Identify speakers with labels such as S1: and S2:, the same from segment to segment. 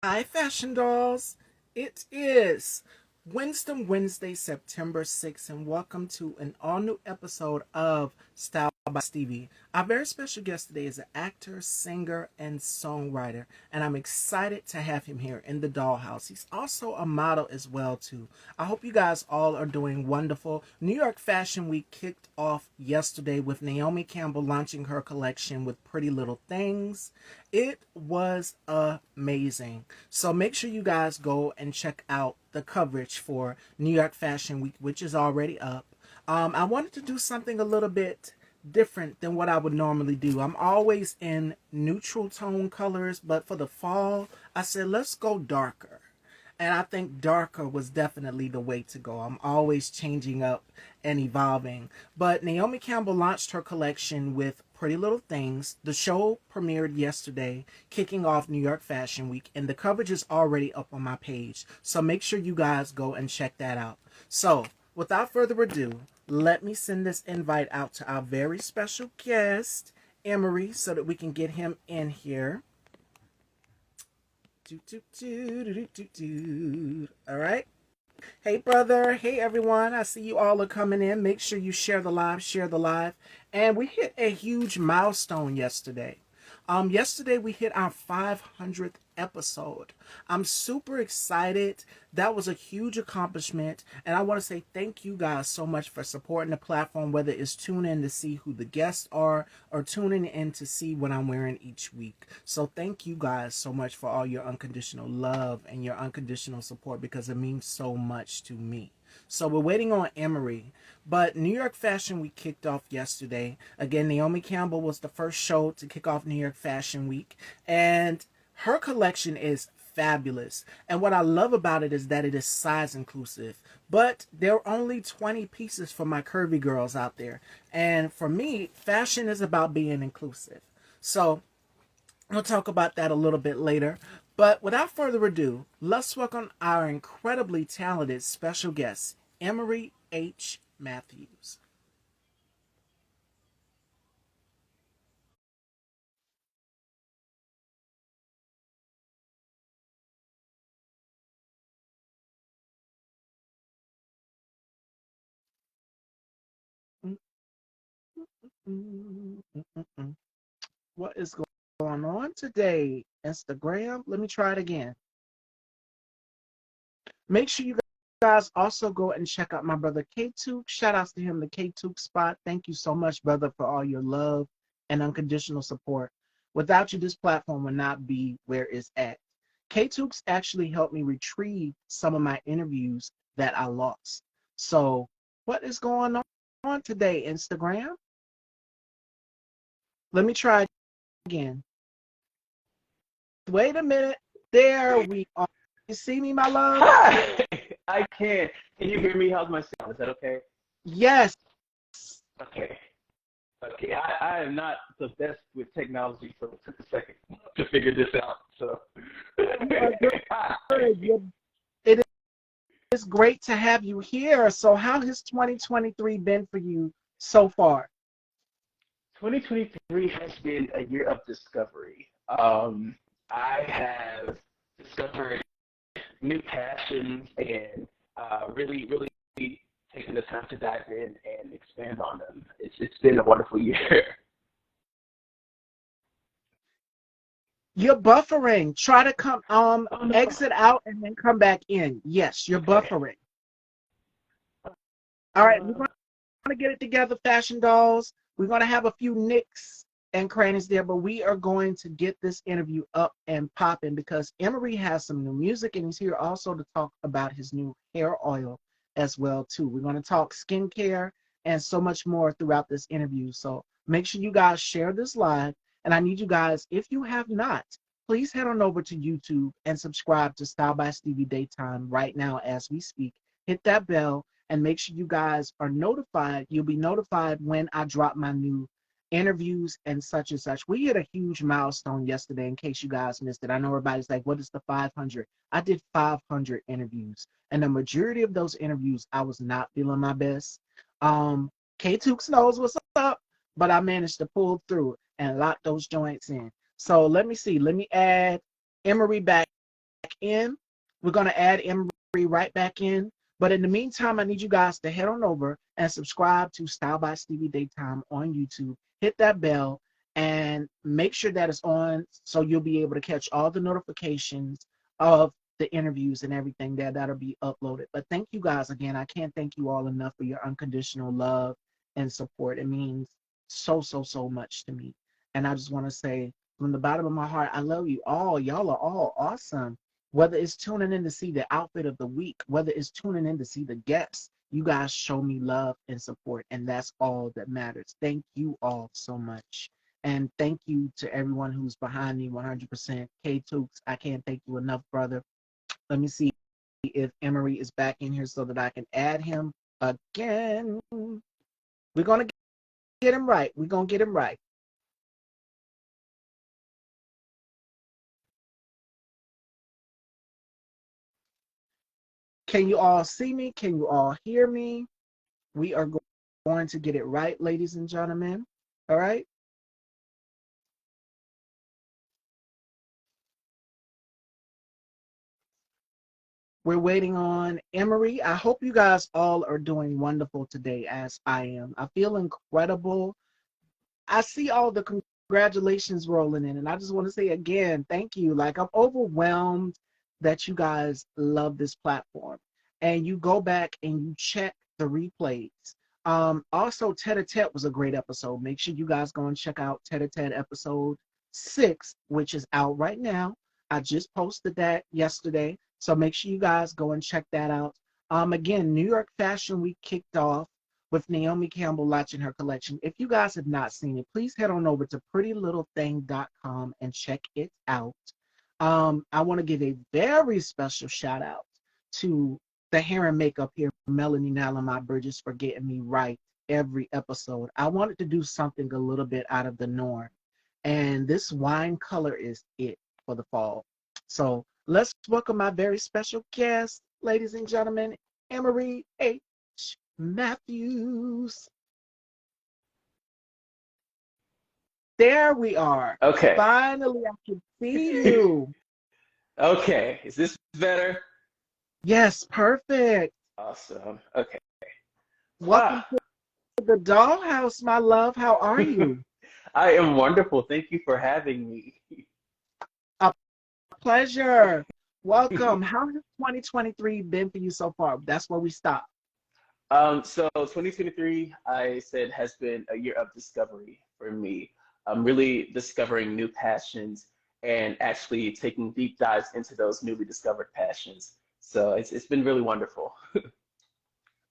S1: Hi, Fashion Dolls. It is Wednesday, September 6th, and welcome to an all new episode of Style by Stevie. Our very special guest today is an actor, singer, and songwriter, and I'm excited to have him here in the dollhouse. He's also a model as well, too. I hope you guys all are doing wonderful. New York Fashion Week kicked off yesterday with Naomi Campbell launching her collection with Pretty Little Things. It was amazing. So make sure you guys go and check out the coverage for New York Fashion Week, which is already up. I wanted to do something a little bit different than what I would normally do. I'm always in neutral tone colors, but for the fall, I said let's go darker. And I think darker was definitely the way to go. I'm always changing up and evolving. But Naomi Campbell launched her collection with Pretty Little Things. The show premiered yesterday, kicking off New York Fashion Week, and the coverage is already up on my page. So make sure you guys go and check that out. So, without further ado, let me send this invite out to our very special guest, Emory, so that we can get him in here. All right. Hey, brother. Hey, everyone. I see you all are coming in. Make sure you share the live, share the live. And we hit a huge milestone yesterday. Yesterday we hit our 500th episode. I'm super excited. That was a huge accomplishment, and I want to say thank you guys so much for supporting the platform, whether it's tuning in to see who the guests are or tuning in to see what I'm wearing each week. So thank you guys so much for all your unconditional love and your unconditional support because it means so much to me. So we're waiting on Emory. But New York Fashion Week kicked off yesterday. Again, Naomi Campbell was the first show to kick off New York Fashion Week. And her collection is fabulous. And what I love about it is that it is size inclusive. But there are only 20 pieces for my curvy girls out there. And for me, fashion is about being inclusive. So we'll talk about that a little bit later. But without further ado, let's welcome our incredibly talented special guest, Emory H. Matthews. What is going on today? Instagram? Let me try it again. Make sure you guys also go and check out my brother K2. Shout outs to him, the K2 spot. Thank you so much, brother, for all your love and unconditional support. Without you, this platform would not be where it's at. K2's actually helped me retrieve some of my interviews that I lost. So, what is going on today, Instagram? Let me try again. Wait a minute. There we are. You see me, my love?
S2: Hi, I can. Can you hear me? How's my sound? Is that okay?
S1: Yes.
S2: Okay. Okay. I am not the best with technology, so it took a second to figure this out. So,
S1: You are
S2: hi.
S1: good. It is great to have you here. So, how has 2023 been for you so far?
S2: 2023 has been a year of discovery. I have discovered new passions and really taking the time to dive in and expand on them. It's been a wonderful year.
S1: You're buffering. Try to come
S2: Oh no.
S1: exit out and then come back in. Yes, you're
S2: Okay.
S1: buffering. All right, we're going to get it together, fashion dolls. We're going to have a few nicks and crannies there, but we are going to get this interview up and popping because Emory has some new music and he's here also to talk about his new hair oil as well too. We're going to talk skincare and so much more throughout this interview. So make sure you guys share this live, and I need you guys, if you have not, please head on over to YouTube and subscribe to Style by Stevie Daytime right now as we speak. Hit that bell and make sure you guys are notified. You'll be notified when I drop my new interviews and such and such. We hit a huge milestone yesterday in case you guys missed it. I know everybody's like, what is the 500? I did 500 interviews, and the majority of those interviews, I was not feeling my best. K-Tooks knows what's up, but I managed to pull through and lock those joints in. So let me see. Let me add Emory back in. We're going to add Emory right back in. But in the meantime, I need you guys to head on over and subscribe to Style by Stevie Daytime on YouTube. Hit that bell and make sure that it's on so you'll be able to catch all the notifications of the interviews and everything that'll be uploaded. But thank you guys again. I can't thank you all enough for your unconditional love and support. It means so, so, so much to me. And I just want to say from the bottom of my heart, I love you all. Y'all are all awesome. Whether it's tuning in to see the outfit of the week, whether it's tuning in to see the guests, you guys show me love and support, and that's all that matters. Thank you all so much. And thank you to everyone who's behind me 100%. K Tooks, I can't thank you enough, brother. Let me see if Emory is back in here so that I can add him again. We're going to get him right. We're going to get him right. Can you all see me? Can you all hear me? We are going to get it right, ladies and gentlemen. All right? We're waiting on Emory. I hope you guys all are doing wonderful today, as I am. I feel incredible. I see all the congratulations rolling in, and I just want to say again, thank you. Like, I'm overwhelmed that you guys love this platform, and you go back and you check the replays. Also, Tete a Tete was a great episode. Make sure you guys go and check out Tete a Tete episode 6, which is out right now. I just posted that yesterday, so make sure you guys go and check that out. Again, New York Fashion Week kicked off with Naomi Campbell launching her collection. If you guys have not seen it, please head on over to prettylittlething.com and check it out. I want to give a very special shout out to the hair and makeup here, Melanie Nalamai Bridges, for getting me right every episode. I wanted to do something a little bit out of the norm, and this wine color is it for the fall. So let's welcome my very special guest, ladies and gentlemen, Emory H. Matthews. There we are.
S2: Okay.
S1: Finally, I can see you.
S2: Okay. Is this better?
S1: Yes, perfect.
S2: Awesome. Okay.
S1: Welcome
S2: Ah.
S1: to the dollhouse, my love. How are you?
S2: I am wonderful. Thank you for having me.
S1: A pleasure. Welcome. How has 2023 been for you so far? That's where we stop.
S2: So 2023, I said, has been a year of discovery for me. I'm really discovering new passions and actually taking deep dives into those newly discovered passions. So it's been really wonderful.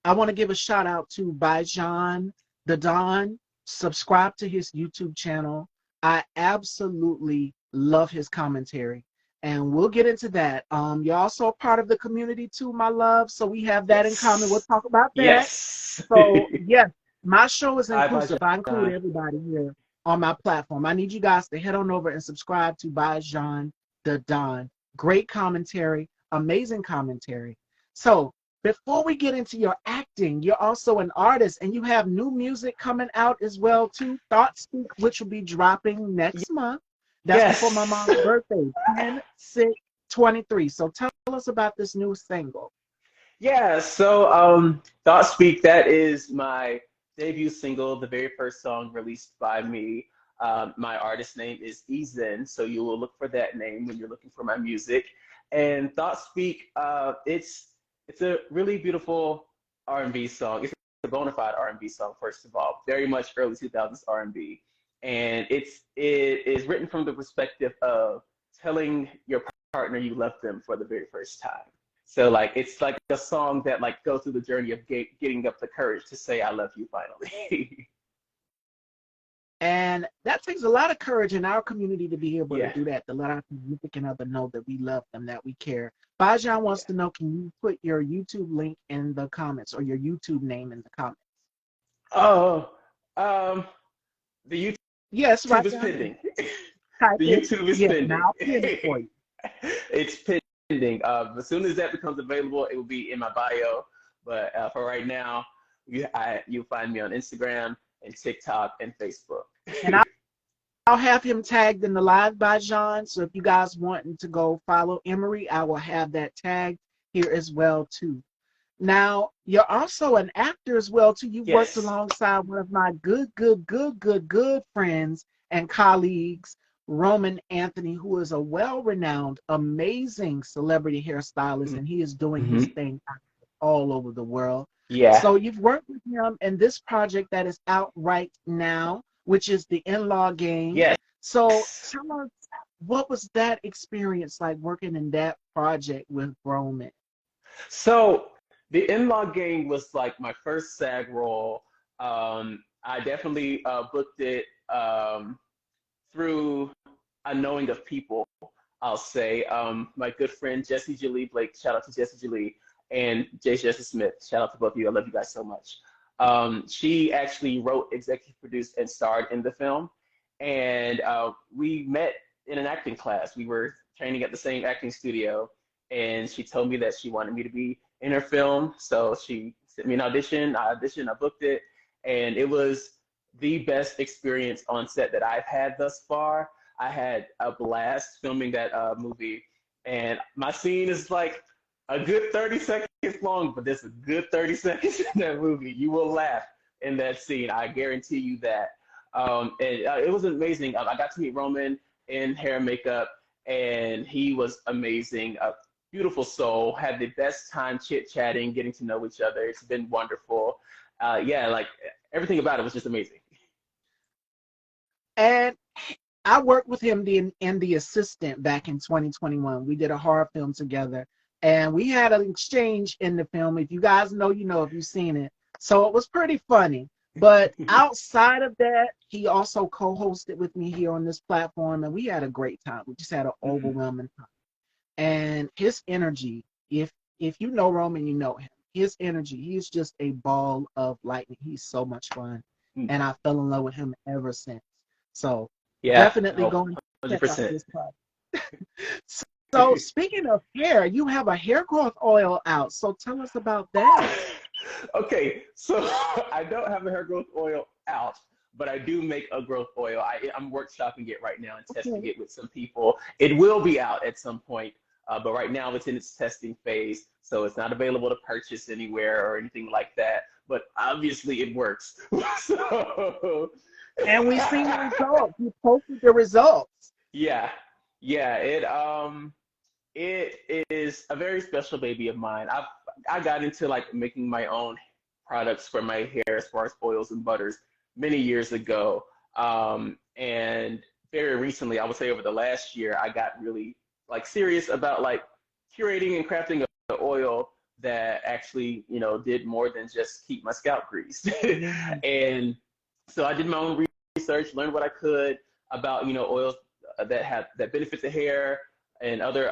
S1: I want to give a shout out to Bijan the Don. Subscribe to his YouTube channel. I absolutely love his commentary. And we'll get into that. You're also a part of the community too, my love. So we have that in common. We'll
S2: Yes.
S1: talk about that.
S2: Yes.
S1: So yes, my show is
S2: Hi, bye,
S1: inclusive. I include
S2: John.
S1: everybody here on my platform. I need you guys to head on over and subscribe to Bijan the Don. Great commentary, amazing commentary. So before we get into your acting, you're also an artist and you have new music coming out as well too. Thought Speak, which will be dropping next month. That's before my
S2: Yes.
S1: mom's birthday, 10/6/23. So tell us about this new single.
S2: Yeah, so Thought Speak, that is my debut single, the very first song released by me. My artist name is Ezen, so you will look for that name when you're looking for my music. And Thought Speak, it's a really beautiful R&B song. It's a bona fide R&B song, first of all, very much early 2000s R&B. And it is written from the perspective of telling your partner you love them for the very first time. So like it's like a song that like goes through the journey of getting up the courage to say I love you finally.
S1: And that takes a lot of courage in our community to be able to
S2: Yeah,
S1: do that, to let our significant other know that we love them, that we care. Bajan wants
S2: yeah.
S1: to know, can you put your YouTube link in the comments or your YouTube name in the comments?
S2: Oh, um, the
S1: Yes,
S2: YouTube
S1: right
S2: is
S1: down there.
S2: pending.
S1: Type
S2: The
S1: it.
S2: YouTube is
S1: Yeah,
S2: pending.
S1: now I'll pin it for you.
S2: It's pending. As soon as that becomes available, it will be in my bio. But for right now, you'll find me on Instagram and TikTok and Facebook.
S1: And I'll have him tagged in the live by John. So if you guys wanting to go follow Emory, I will have that tagged here as well too. Now, you're also an actor as well too. You've worked
S2: Yes.
S1: alongside one of my good friends and colleagues, Roman Anthony, who is a well-renowned, amazing celebrity hairstylist, and he is doing
S2: Mm-hmm.
S1: his thing all over the world.
S2: Yeah.
S1: So you've worked with him in this project that is out right now, which is the In-Law Game.
S2: Yes.
S1: So tell us, what was that experience like working in that project with Roman?
S2: So the in-law game was like my first SAG role. I definitely booked it through a knowing of people, I'll say. My good friend Jesse Jolie Blake, shout out to Jesse Jolie, and Jesse Smith, shout out to both of you. I love you guys so much. She actually wrote, executive produced, and starred in the film. And we met in an acting class. We were training at the same acting studio, and she told me that she wanted me to be in her film. So she sent me an audition. I auditioned, I booked it, and it was the best experience on set that I've had thus far. I had a blast filming that movie, and my scene is like a good 30 seconds long, but there's a good 30 seconds in that movie. You will laugh in that scene. I guarantee you that. And it was amazing. I got to meet Roman in hair and makeup, and he was amazing. A beautiful soul. Had the best time chit chatting, getting to know each other. It's been wonderful. Yeah, like everything about it was just amazing.
S1: And I worked with him in The Assistant back in 2021. We did a horror film together, and we had an exchange in the film. If you guys know, you know if you've seen it. So it was pretty funny. But outside of that, he also co-hosted with me here on this platform, and we had a great time. We just had an
S2: Mhm.
S1: overwhelming time. And his energy, if you know Roman, you know him. His energy, he's just a ball of lightning. He's so much fun, and I fell in love with him ever since. So
S2: Yeah,
S1: definitely
S2: no,
S1: go and check out
S2: 100%.
S1: this project. So speaking of hair, you have a hair growth oil out. So tell us about that.
S2: Okay, so I don't have a hair growth oil out, but I do make a growth oil. I'm workshopping it right now and testing
S1: Okay.
S2: it with some people. It will be out at some point, but right now it's in its testing phase, so it's not available to purchase anywhere or anything like that. But obviously it works. So
S1: And we've seen the results. You posted the results.
S2: yeah, yeah. It is a very special baby of mine. I got into like making my own products for my hair as far as oils and butters many years ago. And very recently, I would say over the last year, I got really like serious about like curating and crafting an oil that actually, did more than just keep my scalp greased.
S1: Yeah.
S2: And so I did my own research, learned what I could about, oils that benefit the hair and other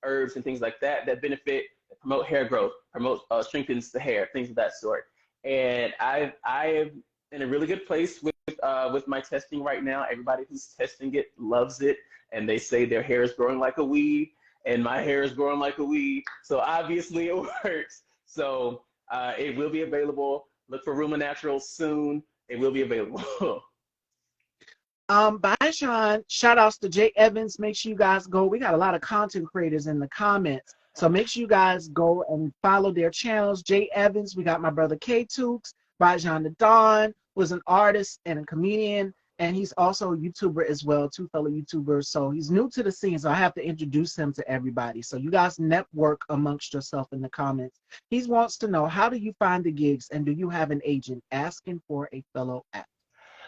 S2: herbs and things like that that benefit, that promote hair growth, promote strengthens the hair, things of that sort. And I am in a really good place with my testing right now. Everybody who's testing it loves it, and they say their hair is growing like a weed, and my hair is growing like a weed. So obviously it works. So it will be available. Look for Ruma Naturals soon. It will be available.
S1: Bye, Sean. Shout outs to Jay Evans. Make sure you guys go. We got a lot of content creators in the comments. So make sure you guys go and follow their channels. Jay Evans, we got my brother K Tukes, Rajan the Don, was an artist and a comedian, and he's also a YouTuber as well, two fellow YouTubers. So he's new to the scene, so I have to introduce him to everybody. So you guys network amongst yourself in the comments. He wants to know, how do you find the gigs, and do you have an agent? Asking for a fellow actor.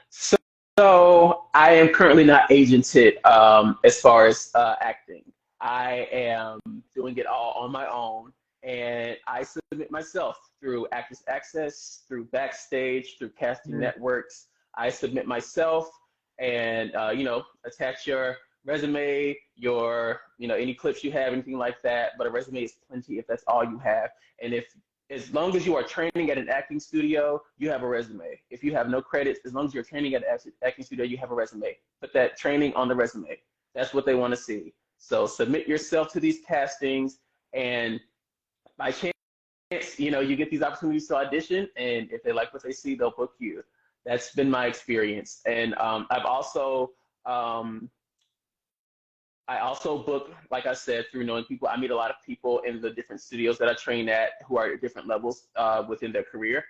S2: So, so I am currently not agented as far as acting. I am doing it all on my own, and I submit myself through Actors Access, through Backstage, through casting
S1: Yeah.
S2: networks. I submit myself, and attach your resume, your any clips you have, anything like that. But a resume is plenty if that's all you have, and if as long as you are training at an acting studio, you have a resume. If you have no credits, as long as you're training at an acting studio, you have a resume. Put that training on the resume. That's what they want to see. So submit yourself to these castings, and by chance, you get these opportunities to audition, and if they like what they see, they'll book you. That's been my experience. And I've also Um, I also book, like I said, through knowing people. I meet a lot of people in the different studios that I train at who are at different levels within their career.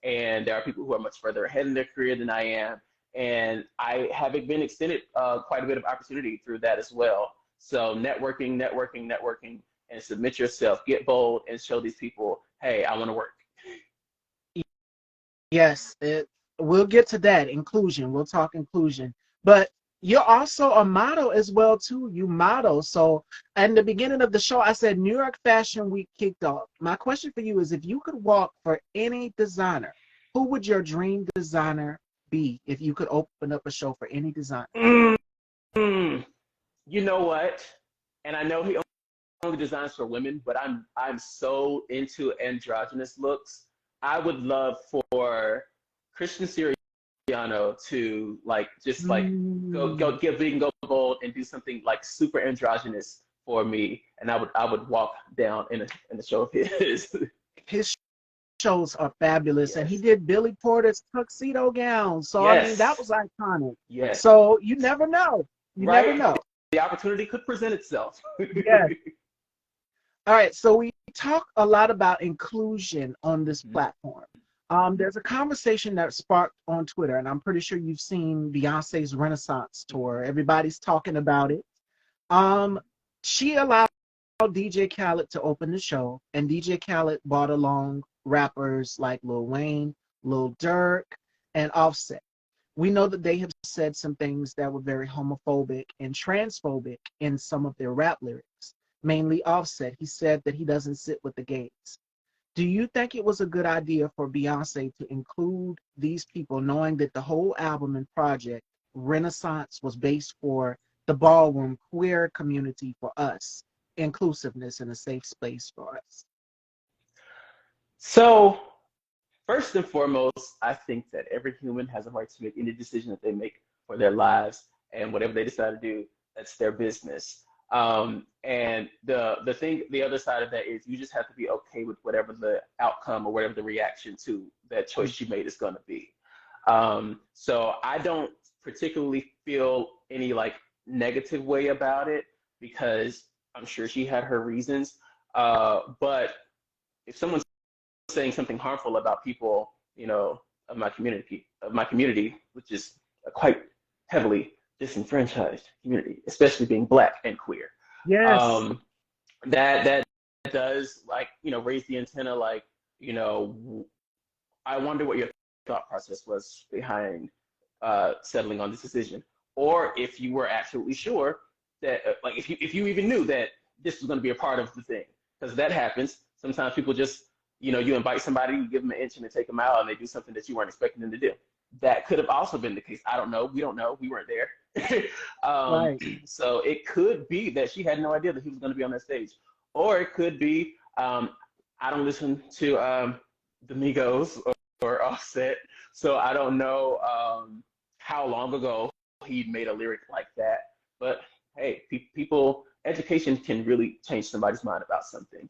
S2: And there are people who are much further ahead in their career than I am. And I have been extended quite a bit of opportunity through that as well. So networking, networking, networking, and submit yourself, get bold, and show these people, hey, I want to work.
S1: Yes, we'll get to that inclusion. We'll talk inclusion, but you're also a model as well too. You model. So in the beginning of the show, I said New York Fashion Week kicked off. My question for you is, if you could walk for any designer, who would your dream designer be? If you could open up a show for any designer.
S2: Mm, you know what? And I know he only designs for women, but I'm so into androgynous looks. I would love for Christian Siriano to like just like go
S1: Mm,
S2: get big and go bold and do something like super androgynous for me, and I would walk down in a show of his.
S1: his shows are fabulous, and he
S2: Yes,
S1: did Billy Porter's tuxedo gown. So I mean, that
S2: yes,
S1: was iconic.
S2: yes.
S1: So you never know. You never
S2: Right?
S1: know.
S2: The opportunity could present itself.
S1: Yes. All right, so we talk a lot about inclusion on this platform. There's a conversation that sparked on Twitter, and I'm pretty sure you've seen Beyonce's Renaissance tour. Everybody's talking about it. Um, she allowed DJ Khaled to open the show, and DJ Khaled brought along rappers like Lil Wayne, Lil Durk, and Offset. We know that they have said some things that were very homophobic and transphobic in some of their rap lyrics, mainly Offset. He said that he doesn't sit with the gays. Do you think it was a good idea for Beyonce to include these people, knowing that the whole album and project, Renaissance, was based for the ballroom queer community for us, inclusiveness and a safe space for us?
S2: So, first and foremost, I think that every human has a right to make any decision that they make for their lives, and whatever they decide to do, that's their business. And the other side of that is you just have to be okay with whatever the outcome or whatever the reaction to that choice you made is going to be. So I don't particularly feel any like negative way about it because I'm sure she had her reasons. But if someone's saying something harmful about people, of my community, which is a quite heavily disenfranchised community, especially being black and queer.
S1: Yes.
S2: Um, that does like raise the antenna, like you know, I wonder what your thought process was behind settling on this decision, or if you were absolutely sure that, like, if you even knew that this was going to be a part of the thing, because that happens. Sometimes people just, you invite somebody, you give them an inch and they take them out, and they do something that you weren't expecting them to do. That could have also been the case. I don't know. We don't know. We weren't there. um,
S1: Right.
S2: so it could be that she had no idea that he was going to be on that stage, or it could be I don't listen to the Migos or Offset, so I don't know how long ago he made a lyric like that. But hey, people, education can really change somebody's mind about something.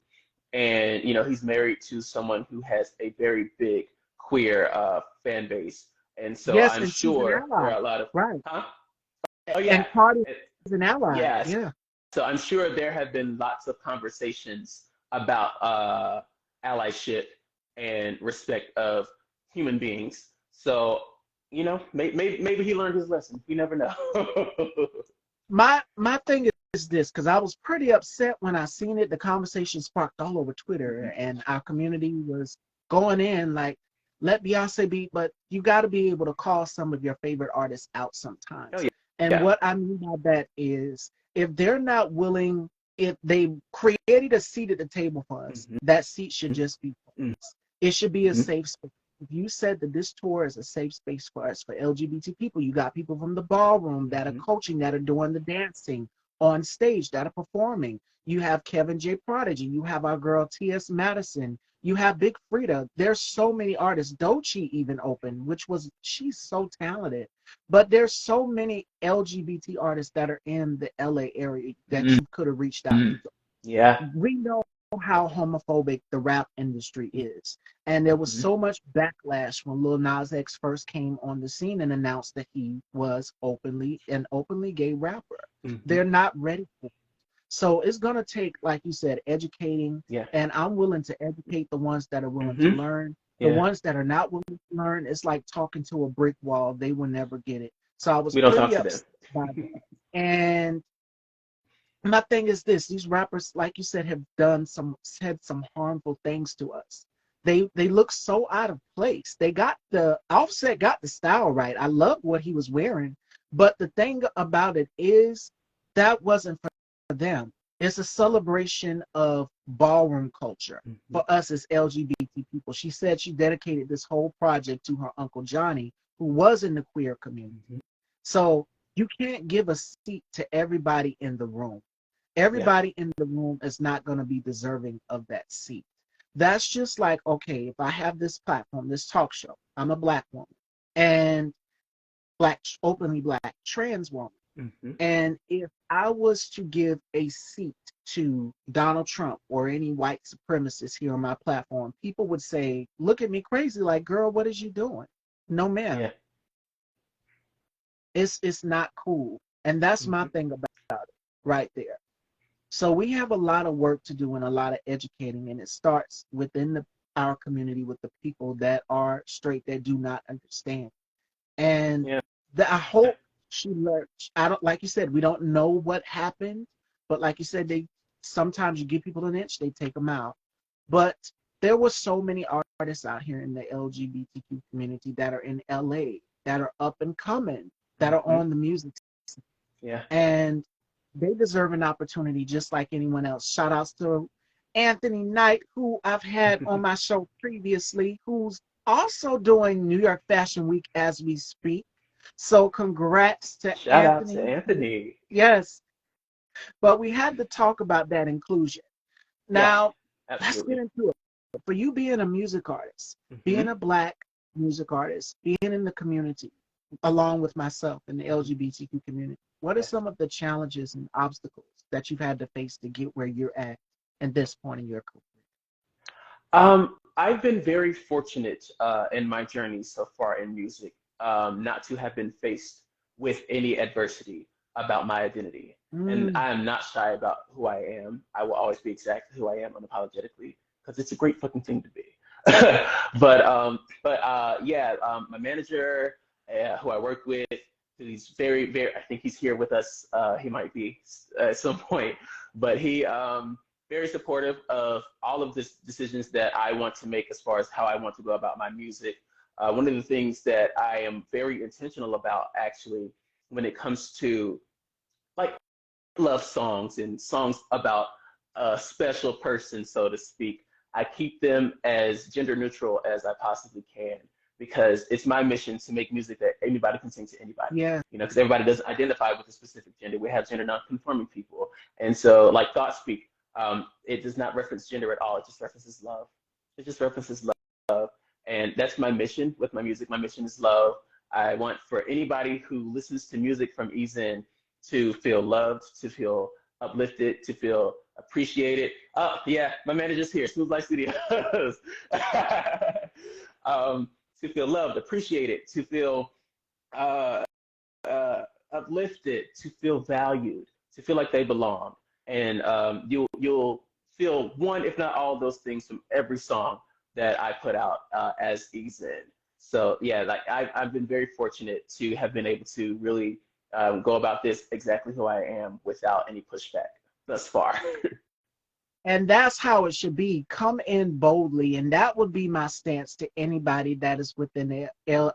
S2: And he's married to someone who has a very big queer fan base, and so
S1: Yes,
S2: I'm
S1: and she's an
S2: sure there
S1: ally.
S2: are a lot of,
S1: Right.
S2: huh? Oh yeah,
S1: And Cardi
S2: Uh,
S1: is an ally.
S2: yes.
S1: Yeah.
S2: So I'm sure there have been lots of conversations about allyship and respect of human beings. So maybe he learned his lesson. You never know.
S1: My thing is this, because I was pretty upset when I seen it. The conversation sparked all over Twitter,
S2: Mhm.
S1: and our community was going in like, "Let Beyonce be," but you got to be able to call some of your favorite artists out
S2: Oh
S1: sometimes.
S2: yeah,
S1: And
S2: yeah.
S1: what I mean by that is, if they're not willing, if they created a seat at the table for us,
S2: Mhm.
S1: that seat should just be for
S2: Mhm.
S1: us. It should be a
S2: Mhm.
S1: safe space. If you said that this tour is a safe space for us, for LGBT people, you got people from the ballroom that are
S2: Mhm.
S1: coaching, that are doing the dancing on stage, that are performing. You have Kevin J. Prodigy. You have our girl T.S. Madison. You have Big Frida. There's so many artists. Doechii even opened, she's so talented. But there's so many LGBT artists that are in the LA area that
S2: Mhm.
S1: you could have reached out
S2: Mhm.
S1: to.
S2: Yeah.
S1: We know how homophobic the rap industry is. And there was
S2: Mm-hmm.
S1: so much backlash when Lil Nas X first came on the scene and announced that he was openly gay rapper.
S2: Mm-hmm.
S1: They're not ready for it. So it's gonna take, like you said, educating,
S2: Yeah.
S1: and I'm willing to educate the ones that are willing to
S2: Mm-hmm.
S1: learn. The
S2: Yeah.
S1: ones that are not willing to learn, it's like talking to a brick wall. They will never get it. So I was
S2: We don't talk
S1: pretty
S2: to them.
S1: upset by that. And my thing is this: these rappers, like you said, have done some said some harmful things to us. They look so out of place. They got the Offset got the style right. I love what he was wearing, but the thing about it is that wasn't for them. It's a celebration of ballroom culture
S2: Mm-hmm.
S1: for us as LGBT people. She said she dedicated this whole project to her uncle Johnny, who was in the queer community.
S2: Mm-hmm.
S1: So you can't give a seat to everybody in the room.
S2: Yeah.
S1: Everybody in the room is not going to be deserving of that seat. That's just like, okay, if I have this platform, this talk show, I'm a black woman and openly black trans woman.
S2: Mm-hmm.
S1: And if I was to give a seat to Donald Trump or any white supremacist here on my platform, people would say, look at me crazy, like, girl, what is you doing? No, ma'am.
S2: Yeah.
S1: It's not cool. And that's my
S2: Mm-hmm.
S1: thing about it right there. So we have a lot of work to do and a lot of educating, and it starts within our community with the people that are straight that do not understand. And
S2: Yeah.
S1: I hope she learned. I don't like you said we don't know what happened, but like you said, they sometimes you give people an inch, they take them out. But there were so many artists out here in the LGBTQ community that are in LA that are up and coming that are
S2: Mm-hmm.
S1: on the music,
S2: Yeah.
S1: and they deserve an opportunity just like anyone else. Shout outs to Anthony Knight, who I've had on my show previously, who's also doing New York Fashion Week as we speak. So congrats to
S2: Shout out to
S1: Anthony.
S2: Anthony.
S1: Yes, but we had to talk about that inclusion.
S2: Yeah.
S1: Now, let's get
S2: Absolutely.
S1: into it. For you being a music artist,
S2: Mm-hmm.
S1: being a black music artist, being in the community, along with myself in the
S2: Mm-hmm.
S1: LGBTQ community, what are
S2: Yes.
S1: some of the challenges and obstacles that you've had to face to get where you're at this point in your career?
S2: I've been very fortunate in my journey so far in music, not to have been faced with any adversity about my identity. And
S1: Mm,
S2: I am not shy about who I am. I will always be exactly who I am unapologetically because it's a great fucking thing to be. Yeah, my manager, who I work with, he's very. I think he's here with us. He might be at some point, but he very supportive of all of the decisions that I want to make as far as how I want to go about my music. One of the things that I am very intentional about, actually, when it comes to like love songs and songs about a special person, so to speak, I keep them as gender neutral as I possibly can because it's my mission to make music that anybody can sing to anybody.
S1: yeah,
S2: You know, because everybody doesn't identify with a specific gender. We have gender non-conforming people, and so like Thought Speak, it does not reference gender at all. It just references love. It just references love, and that's my mission with my music. My mission is love. I want for anybody who listens to music from Ezen to feel loved, to feel uplifted, to feel appreciated. Oh, yeah, my manager's here, Smooth Life Studios. To feel loved, appreciated, to feel uh, uplifted, to feel valued, to feel like they belong. And you'll feel one, if not all of those things from every song that I put out as Ezen. So yeah, like I've been very fortunate to have been able to really go about this exactly who I am without any pushback thus far.
S1: and that's how it should be. Come in boldly, and that would be my stance to anybody that is within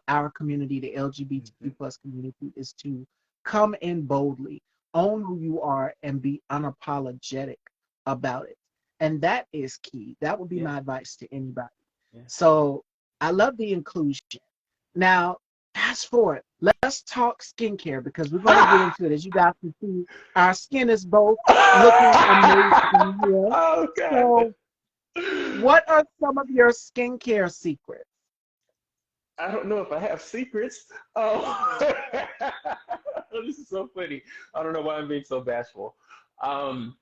S1: our community, the
S2: Mm-hmm.
S1: LGBTQ plus community, is to come in boldly, own who you are, and be unapologetic about it. And that is key. That would be
S2: Yeah,
S1: my advice to anybody.
S2: yeah.
S1: So I love the inclusion. Now, fast forward, let's talk skincare because we're going to get into it. As you guys can see, our skin is both looking amazing here.
S2: Oh God.
S1: So, what are some of your skincare secrets?
S2: I don't know if I have secrets. Oh, this is so funny. I don't know why I'm being so bashful. Um,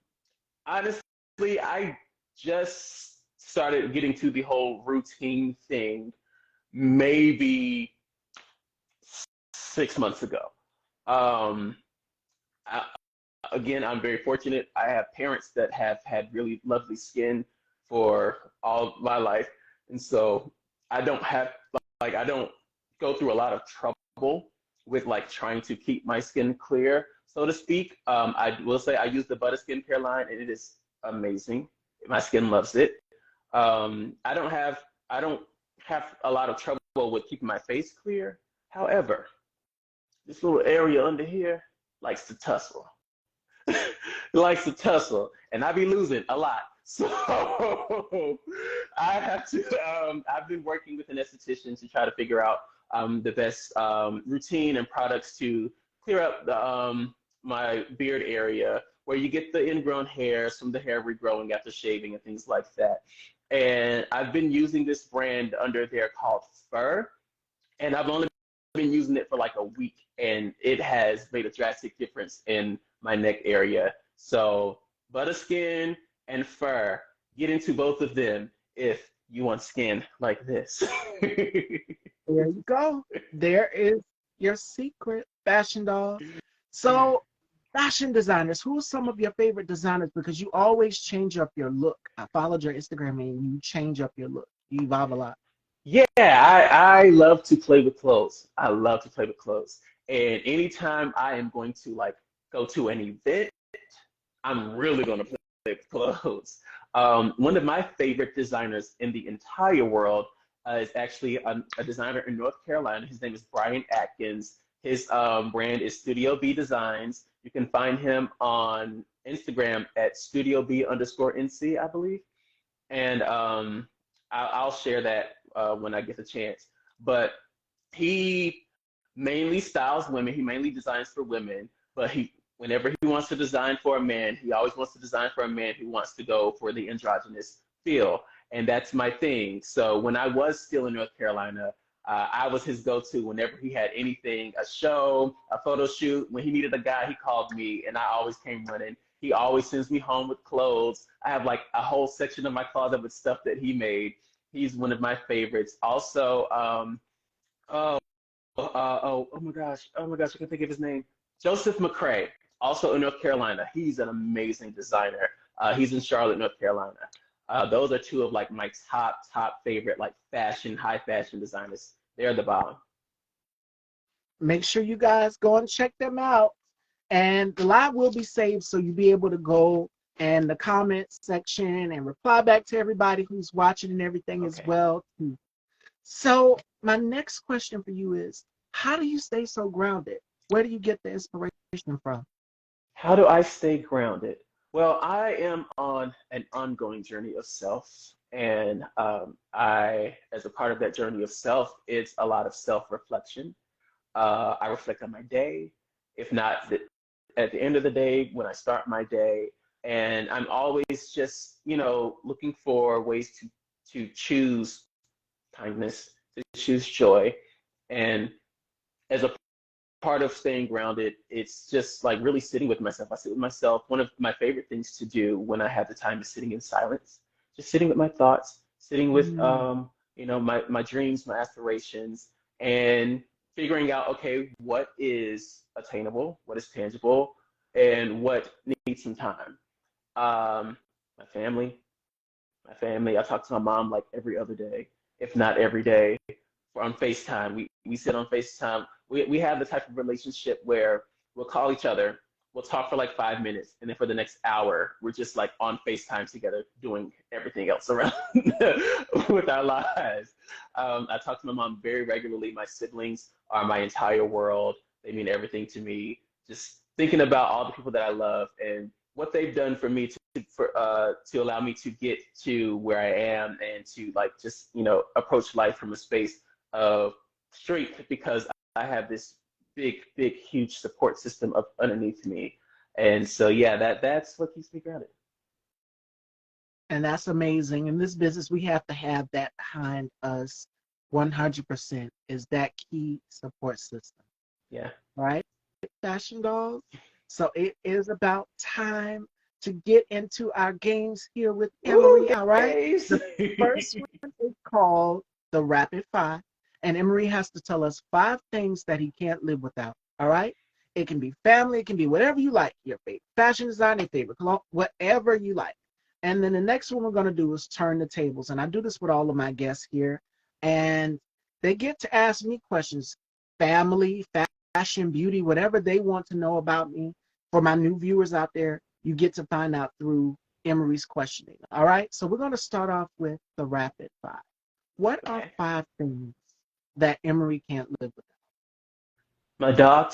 S2: Honestly, I just started getting to the whole routine thing maybe 6 months ago. Um, I, again, I'm very fortunate. I have parents that have had really lovely skin for all my life, and so I don't have I don't go through a lot of trouble with like trying to keep my skin clear, so to speak. I will say I use the Butter Skincare line, and it is amazing. My skin loves it. I don't have a lot of trouble with keeping my face clear. However, this little area under here likes to tussle. Likes to tussle, and I be losing a lot. So I have to. I've been working with an esthetician to try to figure out the best routine and products to clear up my beard area, where you get the ingrown hairs from the hair regrowing after shaving and things like that. And I've been using this brand under there called Fur, and I've only been using it for like a week, and it has made a drastic difference in my neck area. So Butterskin and Fur, get into both of them if you want skin like this.
S1: There you go. There is your secret, fashion doll. So, fashion designers, who are some of your favorite designers? Because you always change up your look. I followed your Instagram and you change up your look. You evolve a lot.
S2: Yeah, I love to play with clothes. I love to play with clothes. And anytime I am going to like go to an event, I'm really going to play with clothes. One of my favorite designers in the entire world is actually a designer in North Carolina. His name is Brian Atkins. His brand is Studio B Designs. You can find him on Instagram at Studio B underscore NC, I believe. And I'll share that when I get the chance. But he mainly styles women. He mainly designs for women. But whenever he wants to design for a man, he always wants to design for a man who wants to go for the androgynous feel, and that's my thing. So when I was still in North Carolina, I was his go-to whenever he had anything, a show, a photo shoot. When he needed a guy, he called me, and I always came running. He always sends me home with clothes. I have like a whole section of my closet with stuff that he made. He's one of my favorites. Also, oh, oh my gosh, I can think of his name. Joseph McCray, also in North Carolina. He's an amazing designer. He's in Charlotte, North Carolina. Those are two of like my top favorite like high fashion designers. They're the bomb.
S1: Make sure you guys go and check them out. And the live will be saved so you'll be able to go in the comments section and reply back to everybody who's watching and everything as
S2: Okay.
S1: well. So my next question for you is, how do you stay so grounded? Where do you get the inspiration from?
S2: How do I stay grounded? Well, I am on an ongoing journey of self, and as a part of that journey of self, it's a lot of self-reflection. I reflect on my day, if not at the end of the day, when I start my day, and I'm always just, looking for ways to choose kindness, to choose joy, and as a part of staying grounded, it's just like really sitting with myself. I sit with myself. One of my favorite things to do when I have the time is sitting in silence, just sitting with my thoughts, sitting with
S1: Mm.
S2: my dreams, my aspirations, and figuring out, okay, what is attainable, what is tangible, and what needs some time. Um, my family, my family. I talk to my mom like every other day, if not every day. We're on FaceTime. We sit on FaceTime. We have the type of relationship where we'll call each other, we'll talk for like 5 minutes, and then for the next hour, we're just like on FaceTime together doing everything else around with our lives. I talk to my mom very regularly. My siblings are my entire world. They mean everything to me. Just thinking about all the people that I love and what they've done for me to allow me to get to where I am and to like just approach life from a space of strength because I have this big huge support system up underneath me, and so yeah, that's what keeps me grounded.
S1: And that's amazing. In this business, we have to have that behind us 100% is that key support system,
S2: Yeah.
S1: right? Fashion dolls. So it is about time to get into our games here with
S2: Ooh,
S1: Emory. All right.
S2: games.
S1: The first one is called the Rapid Five. And Emory has to tell us five things that he can't live without. All right. It can be family, it can be whatever you like, your favorite fashion design, your favorite cologne, whatever you like. And then the next one we're going to do is turn the tables. And I do this with all of my guests here. And they get to ask me questions, family, fashion, beauty, whatever they want to know about me. For my new viewers out there, you get to find out through Emery's questioning. All right. So we're going to start off with the rapid five. What are
S2: Okay.
S1: five things that Emory can't live
S2: My dog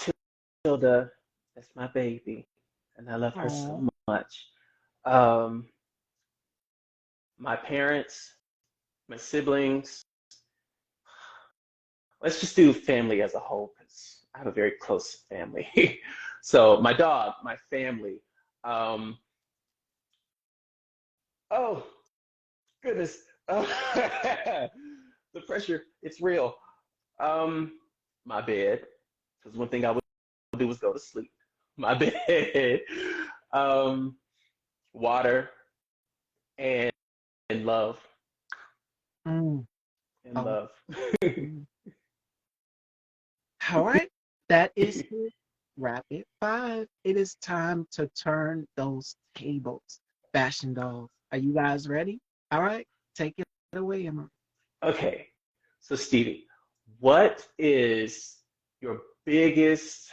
S2: Tilda, that's my baby, and I love her
S1: without?
S2: so much. Um, my parents, my siblings. Let's just do family as a whole because I have a very close family. So my dog, my family. Um, oh goodness, the pressure, it's real. Um, my bed, because one thing I would do was go to sleep. My bed, um, water, and, and love,
S1: Mm,
S2: and
S1: oh,
S2: love.
S1: mm. All right. That is it. Rapid five. It is time to turn those tables. Fashion dolls. Are you guys ready? All right. Take it away, Emma.
S2: Okay, so Stevie, what is your biggest,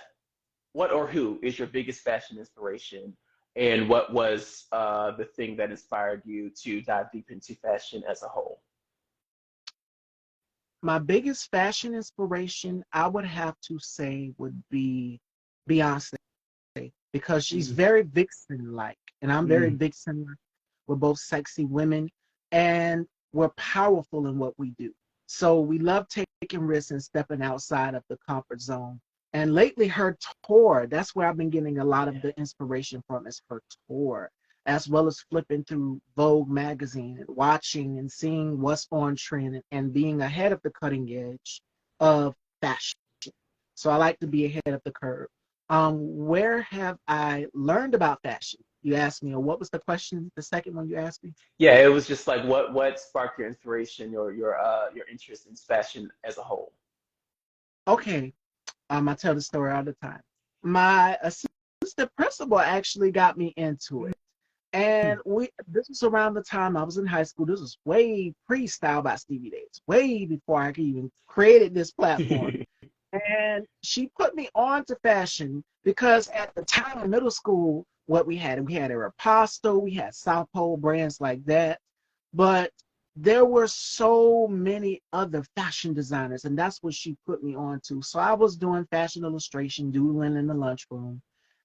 S2: what or who is your biggest fashion inspiration? And what was the thing that inspired you to dive deep into fashion as a whole?
S1: My biggest fashion inspiration, I would have to say, would be Beyonce because she's
S2: Mm,
S1: very vixen-like, and I'm very
S2: mm,
S1: vixen-like. We're both sexy women, and we're powerful in what we do. So we love taking risks and stepping outside of the comfort zone. And lately, her tour, that's where I've been getting a lot of
S2: yeah.
S1: the inspiration from, is her tour, as well as flipping through Vogue magazine and watching and seeing what's on trend and being ahead of the cutting edge of fashion. So I like to be ahead of the curve. Where have I learned about fashion? You asked me, or what was the question? The second one you asked me?
S2: Yeah, it was just like what sparked your inspiration or your interest in fashion as a whole?
S1: Okay, I tell the story all the time. My assistant principal actually got me into it. And
S2: Mm.
S1: this was around the time I was in high school. This was way pre-Style by Stevie days, way before I could even created this platform. And she put me on to fashion because at the time in middle school, what we had Aeropostale, we had South Pole brands like that, but there were so many other fashion designers, and that's what she put me on to. So I was doing fashion illustration, doodling in the lunchroom,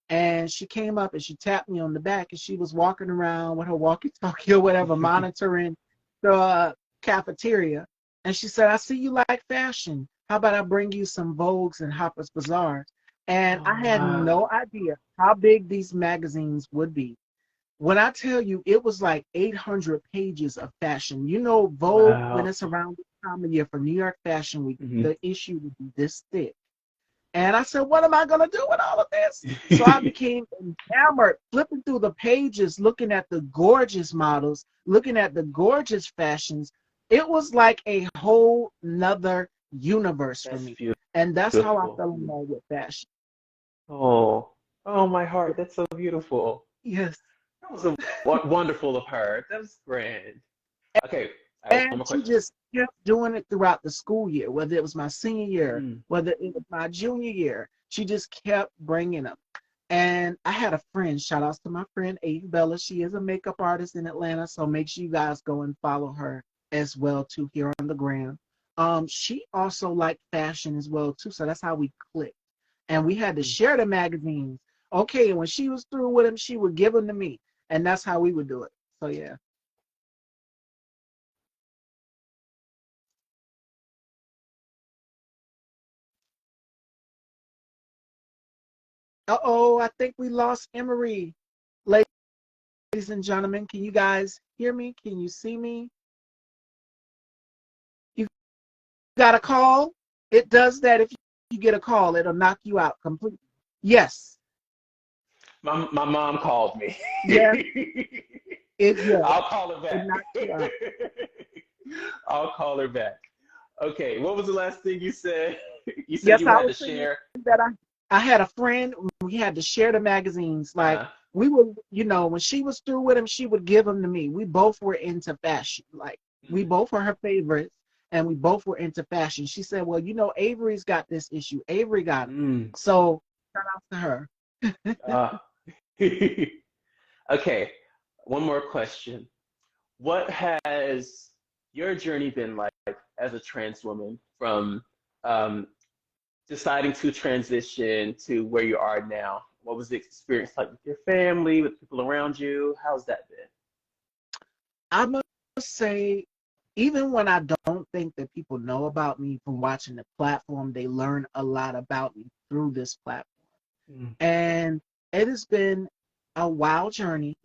S1: and she came up and she tapped me on the back, and she was walking around with her walkie-talkie or whatever, monitoring the cafeteria. And she said, "I see you like fashion. How about I bring you some Vogues and Harper's Bazaars?" And I
S2: Oh
S1: had no
S2: wow.
S1: idea how big these magazines would be. When I tell you, it was like 800 pages of fashion. You know, Vogue, when
S2: Wow.
S1: it's around this time of year for New York Fashion Week,
S2: Hmm.
S1: the issue would be this thick. And I said, what am I going to do with all of this? So I became enamored, flipping through the pages, looking at the gorgeous models, looking at the gorgeous fashions. It was like a whole nother universe for
S2: That's
S1: me. And that's how I
S2: beautiful.
S1: fell in love with fashion.
S2: Oh, oh my heart, that's so beautiful.
S1: Yes.
S2: That was a wonderful of her. That was grand. Okay, I have one
S1: And
S2: more
S1: she
S2: question.
S1: just kept doing it throughout the school year, whether it was my senior year,
S2: Mm,
S1: whether it was my junior year. She just kept bringing them. And I had a friend, shout outs to my friend Ava Bella. She is a makeup artist in Atlanta, so make sure you guys go and follow her as well too here on the gram. She also liked fashion as well too, so that's how we clicked. And we had to
S2: mm.
S1: share the magazines. Okay, and when she was through with them, she would give them to me, and that's how we would do it. So yeah. Uh-oh, I think we lost Emory. Ladies and gentlemen, can you guys hear me? Can you see me? You got a call? It does that if you get a call, it'll knock you out completely. Yes.
S2: My mom called me.
S1: Yes, it yes,
S2: I'll call her
S1: it
S2: back.
S1: knocks you out.
S2: I'll call her back. Okay, what was the last thing you said? You said
S1: Yes,
S2: you
S1: I
S2: had
S1: was
S2: to
S1: saying
S2: share.
S1: that I had a friend. We had to share the magazines. Like
S2: Uh,
S1: we were, when she was through with them, she would give them to me. We both were into fashion. Like we
S2: mm,
S1: both were her favorites, and we both were into fashion. She said, "Well, Avery's got this issue. Avery got it."
S2: mm,
S1: So shout out to her.
S2: uh. Okay, one more question. What has your journey been like as a trans woman from um, deciding to transition to where you are now? What was the experience like with your family, with people around you? How's that been?
S1: I must say, even when I don't think that people know about me from watching the platform, they learn a lot about me through this platform.
S2: Mm,
S1: And it has been a wild journey,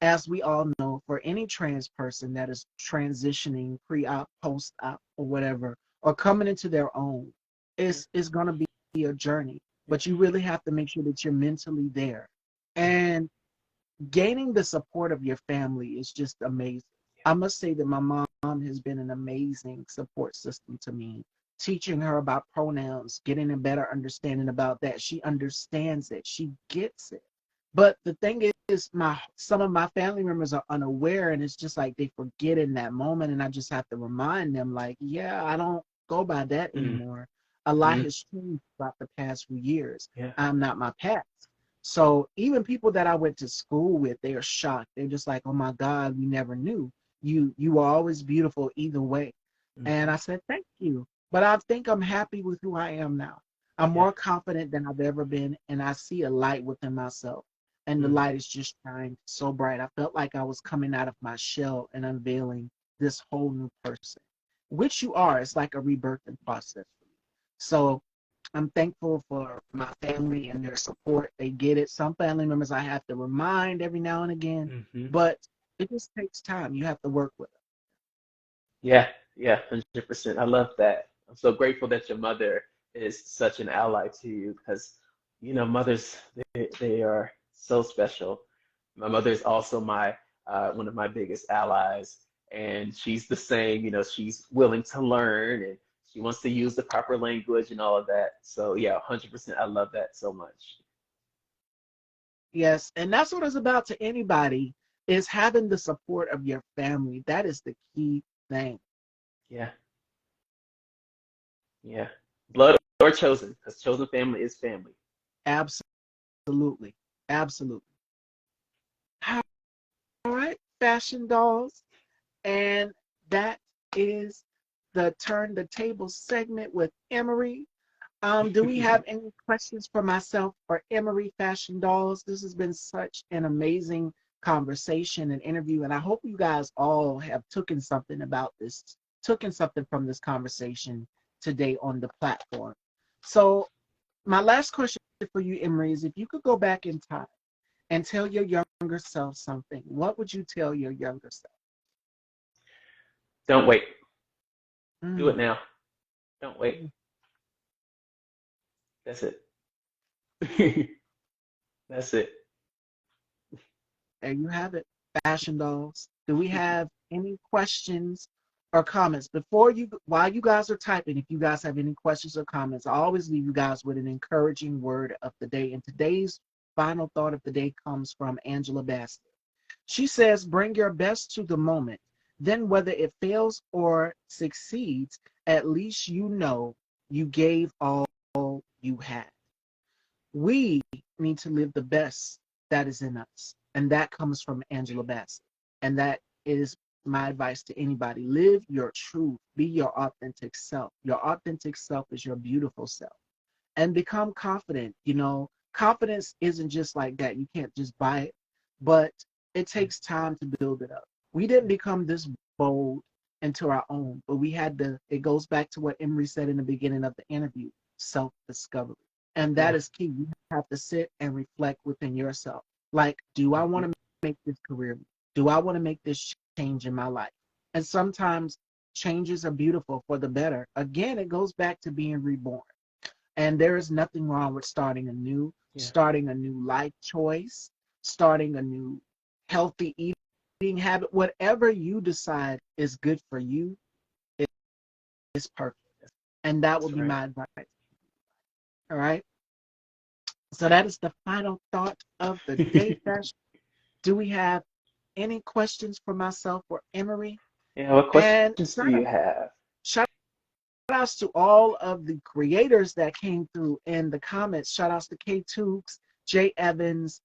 S1: as we all know, for any trans person that is transitioning pre-op, post-op, or whatever, or coming into their own.
S2: mm,
S1: It's going to be a journey,
S2: yeah,
S1: but you really have to make sure that you're mentally there.
S2: mm,
S1: And gaining the support of your family is just amazing. I must say that my mom has been an amazing support system to me, teaching her about pronouns, getting a better understanding about that. She understands it, she gets it. But the thing is, my some of my family members are unaware, and it's just like they forget in that moment, and I just have to remind them, like, yeah, I don't go by that
S2: mm,
S1: anymore. A lot
S2: mm,
S1: has changed throughout the past few years.
S2: yeah,
S1: I'm not my past. So even people that I went to school with, they are shocked. They're just like, "Oh my God, we never knew. You were always beautiful either way." And
S2: hmm,
S1: I said, "Thank you." But I think I'm happy with who I am now. I'm
S2: yeah,
S1: more confident than I've ever been, and I see a light within myself. And the
S2: mm,
S1: light is just shining so bright. I felt like I was coming out of my shell and unveiling this whole new person, which you are. It's like a rebirthing process for me. So I'm thankful for my family and their support. They get it. Some family members I have to remind every now and again,
S2: hmm,
S1: but it just takes time. You have to work with it.
S2: yeah, yeah, 100%. I love that. I'm so grateful that your mother is such an ally to you because, mothers, they are so special. My mother is also my one of my biggest allies, and she's the same. She's willing to learn and she wants to use the proper language and all of that. So yeah, 100%. I love that so much.
S1: Yes, and that's what it's about to anybody is having the support of your family. That is the key thing.
S2: Yeah, yeah. Blood or chosen, because chosen family is family.
S1: Absolutely. Absolutely. All right, fashion dolls. And that is the Turn the Table segment with Emory. Do we have any questions for myself or Emory Fashion Dolls? This has been such an amazing conversation and interview, and I hope you guys all have taken something from this conversation today on the platform. So, my last question for you, Emory, is if you could go back in time and tell your younger self something, what would you tell your younger self?
S2: Don't wait. Do it
S1: Mm.
S2: now. Don't wait. That's it. That's it.
S1: There you have it, fashion dolls. Do we have any questions or comments while you guys are typing? If you guys have any questions or comments, I always leave you guys with an encouraging word of the day. And today's final thought of the day comes from Angela Bassett. She says, "Bring your best to the moment. Then, whether it fails or succeeds, at least you know you gave all you had." We need to live the best that is in us. And that comes from Angela Bassett. And that is my advice to anybody. Live your truth. Be your authentic self. Your authentic self is your beautiful self. And become confident. Confidence isn't just like that. You can't just buy it, but it takes time to build it up. We didn't become this bold into our own, but it goes back to what Emory said in the beginning of the interview, self discovery. And that
S2: Yeah.
S1: is key. You have to sit and reflect within yourself. Like, do I want
S2: Hmm.
S1: to make this career? Do I want to make this change in my life? And sometimes changes are beautiful for the better. Again, it goes back to being reborn. And there is nothing wrong with starting anew.
S2: Yeah.
S1: starting a new life choice, starting a new healthy eating habit, whatever you decide is good for you is perfect. And that would
S2: That's
S1: be
S2: right.
S1: my advice. All right. So that is the final thought of the day, Fashion. Do we have any questions for myself or Emory?
S2: Yeah. What
S1: And
S2: questions do you have?
S1: shout outs to all of the creators that came through in the comments. Shout outs to K Tukes, Jay Evans,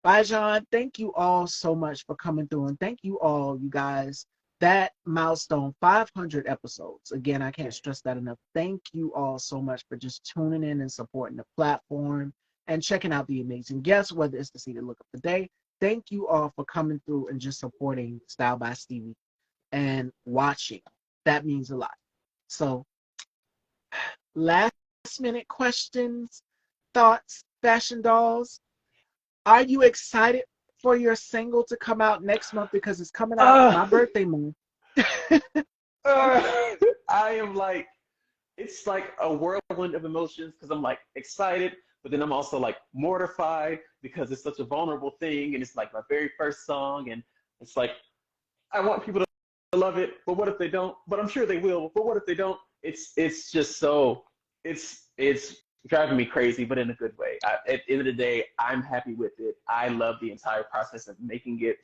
S1: Bajan. Thank you all so much for coming through. And thank you all, you guys. That milestone, 500 episodes. Again, I can't
S2: Yeah.
S1: stress that enough. Thank you all so much for just tuning in and supporting the platform and checking out the amazing guests, whether it's to see the look of the day. Thank you all for coming through and just supporting Style by Stevie and watching. That means a lot. So, last minute questions, thoughts, fashion dolls. Are you excited for your single to come out next month because it's coming out
S2: Uh,
S1: my birthday month?
S2: uh, I am like, it's like a whirlwind of emotions because I'm like excited, but then I'm also like mortified because it's such a vulnerable thing and it's like my very first song and it's like I want people to love it, but what if they don't? But I'm sure they will. But what if they don't? It's just so it's driving me crazy, but in a good way. At the end of the day, I'm happy with it. I love the entire process of making it.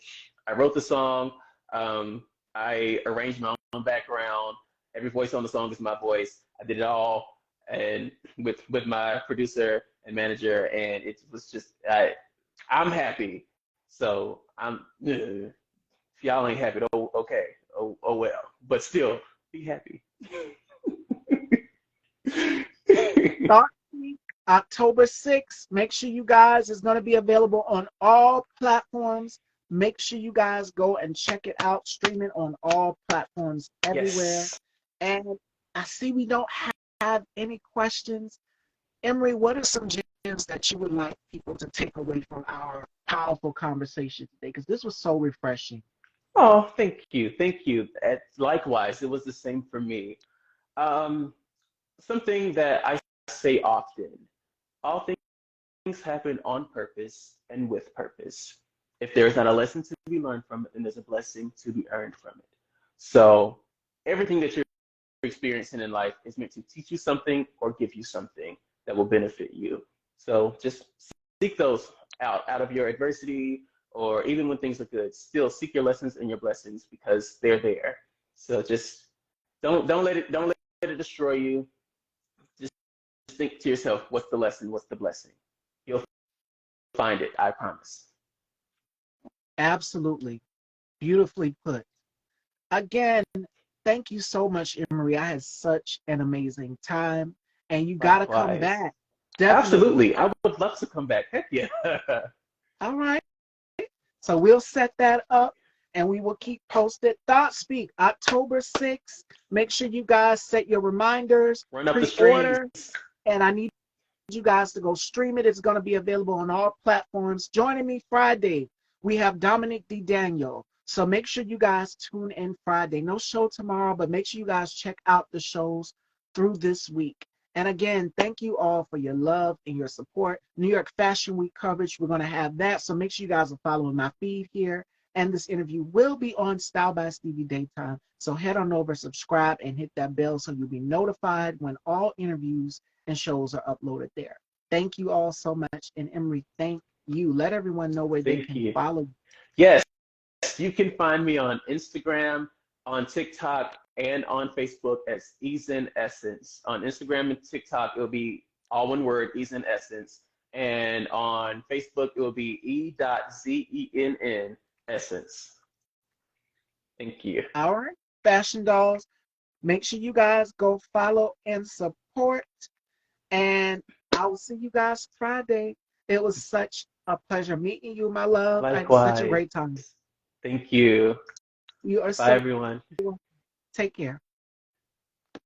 S2: I wrote the song. Um, I arranged my own background. Every voice on the song is my voice. I did it all, and with my producer and manager, and it was just I'm happy. So if y'all ain't happy, oh okay, oh well, but still be happy.
S1: Start week, October 6th. Make sure you guys is going to be available on all platforms. Make sure you guys go and check it out. Stream it on all platforms everywhere.
S2: Yes.
S1: And I see we don't have any questions. Emory, what are some gems that you would like people to take away from our powerful conversation today? Because this was so refreshing.
S2: Oh, thank you. Likewise, it was the same for me. Um, Something that I say often: all things happen on purpose and with purpose. If there is not a lesson to be learned from it, then there's a blessing to be earned from it. So everything that you're experiencing in life is meant to teach you something or give you something that will benefit you. So just seek those out of your adversity or even when things are good. Still seek your lessons and your blessings because they're there. So just don't let it destroy you. Just think to yourself, what's the lesson? What's the blessing? You'll find it, I promise.
S1: Absolutely. Beautifully put. Again, thank you so much, Emory. I had such an amazing time. And you got to come
S2: Likewise.
S1: back. Definitely.
S2: Absolutely. I would love to come back. Heck yeah.
S1: All right. So we'll set that up and we will keep posted. Thought Speak, October 6th. Make sure you guys set your reminders,
S2: Run up the
S1: pre
S2: streams.
S1: order, and I need you guys to go stream it. It's going to be available on all platforms. Joining me Friday, we have Dominic D. Daniel. So make sure you guys tune in Friday. No show tomorrow, but make sure you guys check out the shows through this week. And again, thank you all for your love and your support. New York Fashion Week coverage, we're going to have that. So make sure you guys are following my feed here. And this interview will be on Style by Stevie Daytime. So head on over, subscribe, and hit that bell so you'll be notified when all interviews and shows are uploaded there. Thank you all so much. And Emory, thank you. Let everyone know where they
S2: Thank
S1: can
S2: you.
S1: follow.
S2: Yes, you can find me on Instagram, on TikTok, and on Facebook as Eason Essence. On Instagram and TikTok, it'll be all one word, Eason Essence. And on Facebook, it will be E.ZENN Essence. Thank you.
S1: Our fashion dolls. Make sure you guys go follow and support. And I will see you guys Friday. It was such a pleasure meeting you, my love. I had such a
S2: Likewise.
S1: great time.
S2: Thank you.
S1: You are
S2: Bye,
S1: so
S2: everyone.
S1: take care.